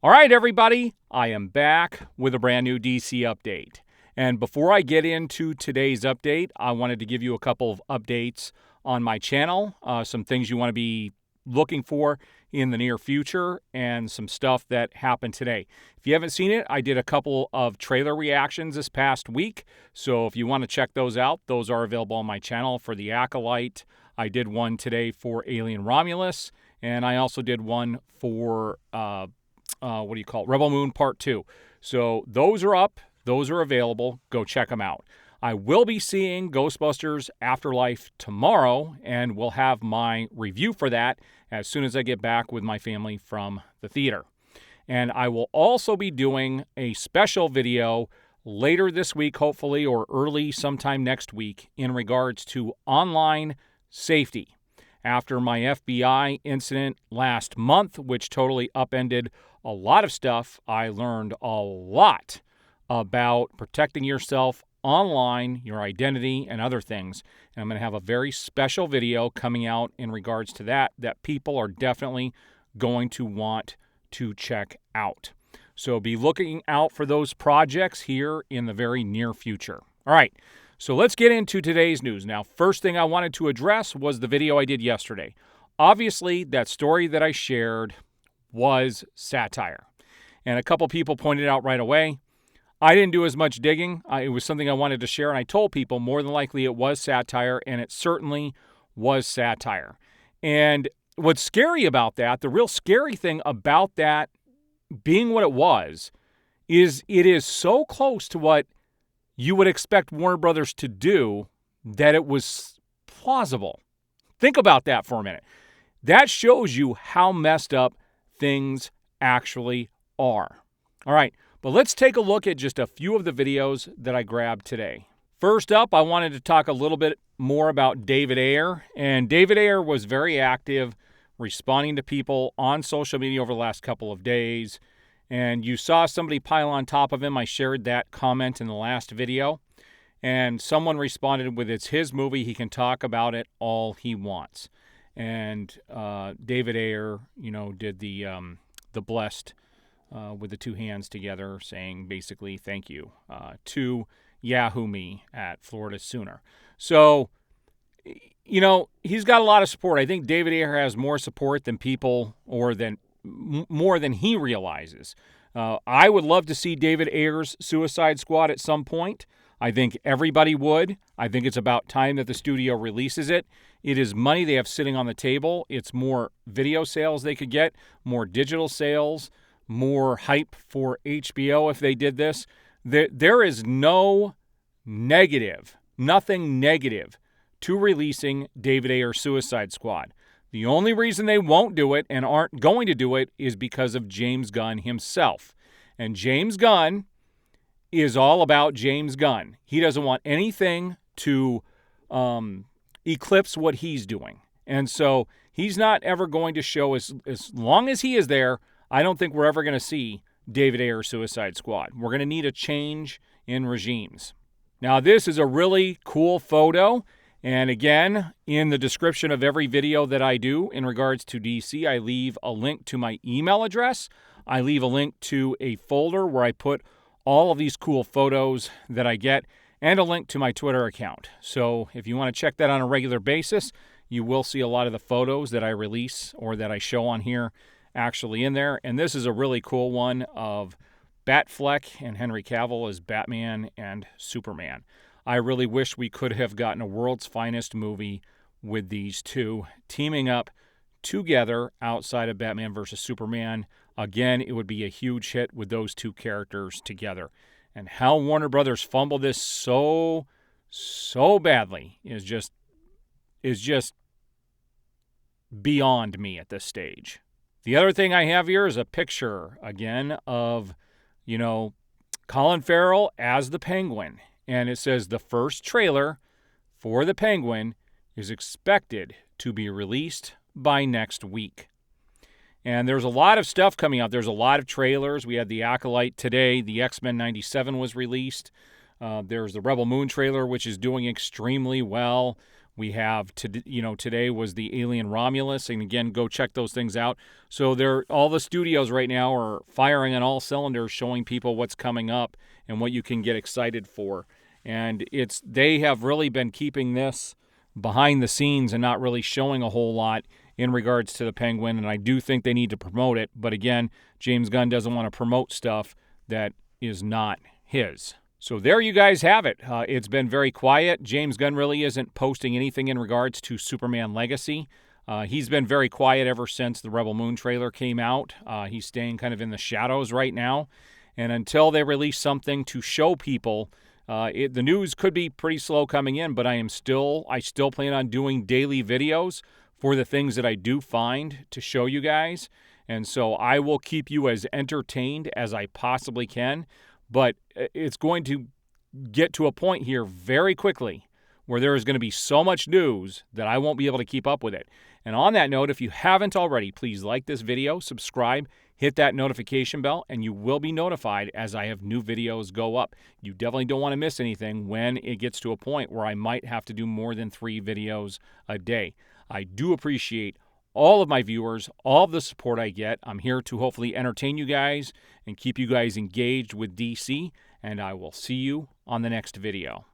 All right, everybody, I am back with a brand new DC update. And before I get into today's update, I wanted to give you a couple of updates on my channel, some things you want to be looking for in the near future, and some stuff that happened today. If you haven't seen it, I did a couple of trailer reactions this past week. So if you want to check those out, those are available on my channel for The Acolyte. I did one today for Alien Romulus, and I also did one for Rebel Moon Part 2. So those are up. Those are available. Go check them out. I will be seeing Ghostbusters Afterlife tomorrow, and we'll have my review for that as soon as I get back with my family from the theater. And I will also be doing a special video later this week, hopefully, or early sometime next week, in regards to online safety. After my FBI incident last month, which totally upended a lot of stuff, I learned a lot about protecting yourself online, your identity, and other things. And I'm going to have a very special video coming out in regards to that people are definitely going to want to check out. So be looking out for those projects here in the very near future. All right, so let's get into today's news. Now, first thing I wanted to address was the video I did yesterday. Obviously, that story that I shared was satire. And a couple people pointed out right away, I didn't do as much digging. It was something I wanted to share, and I told people more than likely it was satire, and it certainly was satire. And what's scary about that, the real scary thing about that being what it was, is it is so close to what you would expect Warner Brothers to do that it was plausible. Think about that for a minute. That shows you how messed up things actually are. All right. But let's take a look at just a few of the videos that I grabbed today. First up, I wanted to talk a little bit more about David Ayer. And David Ayer was very active responding to people on social media over the last couple of days. And you saw somebody pile on top of him. I shared that comment in the last video. And someone responded with, it's his movie. He can talk about it all he wants. And David Ayer, did the blessed with the two hands together, saying basically thank you to Yahoo Me at Florida Sooner. So, he's got a lot of support. I think David Ayer has more support than people, or more than he realizes. I would love to see David Ayer's Suicide Squad at some point. I think everybody would. I think it's about time that the studio releases it. It is money they have sitting on the table. It's more video sales they could get, more digital sales, more hype for HBO if they did this. There is nothing negative to releasing David Ayer's Suicide Squad. The only reason they won't do it and aren't going to do it is because of James Gunn himself. And James Gunn is all about James Gunn. He doesn't want anything to eclipse what he's doing. And so he's not ever going to show, as long as he is there, I don't think we're ever going to see David Ayer's Suicide Squad. We're going to need a change in regimes. Now, this is a really cool photo. And again, in the description of every video that I do in regards to DC, I leave a link to my email address. I leave a link to a folder where I put all of these cool photos that I get, and a link to my Twitter account. So if you want to check that on a regular basis, you will see a lot of the photos that I release or that I show on here actually in there. And this is a really cool one of Affleck and Henry Cavill as Batman and Superman. I really wish we could have gotten a world's finest movie with these two teaming up together outside of Batman versus Superman. Again, it would be a huge hit with those two characters together. And how Warner Brothers fumbled this so badly is just beyond me at this stage. The other thing I have here is a picture, again, of, Colin Farrell as the Penguin. And it says the first trailer for the Penguin is expected to be released by next week. And there's a lot of stuff coming out. There's a lot of trailers. We had The Acolyte today. The X-Men 97 was released. There's the Rebel Moon trailer, which is doing extremely well. We have, today was the Alien Romulus, and again, go check those things out. So all the studios right now are firing on all cylinders, showing people what's coming up and what you can get excited for. And they have really been keeping this behind the scenes and not really showing a whole lot in regards to the Penguin, and I do think they need to promote it. But again, James Gunn doesn't want to promote stuff that is not his. So there you guys have it. It's been very quiet. James Gunn really isn't posting anything in regards to Superman Legacy. He's been very quiet ever since the Rebel Moon trailer came out. He's staying kind of in the shadows right now. And until they release something to show people, the news could be pretty slow coming in, but I still plan on doing daily videos for the things that I do find to show you guys. And so I will keep you as entertained as I possibly can. But it's going to get to a point here very quickly where there is going to be so much news that I won't be able to keep up with it. And on that note, if you haven't already, please like this video, subscribe, hit that notification bell, and you will be notified as I have new videos go up. You definitely don't want to miss anything when it gets to a point where I might have to do more than 3 videos a day. I do appreciate all of my viewers, all of the support I get. I'm here to hopefully entertain you guys and keep you guys engaged with DC, and I will see you on the next video.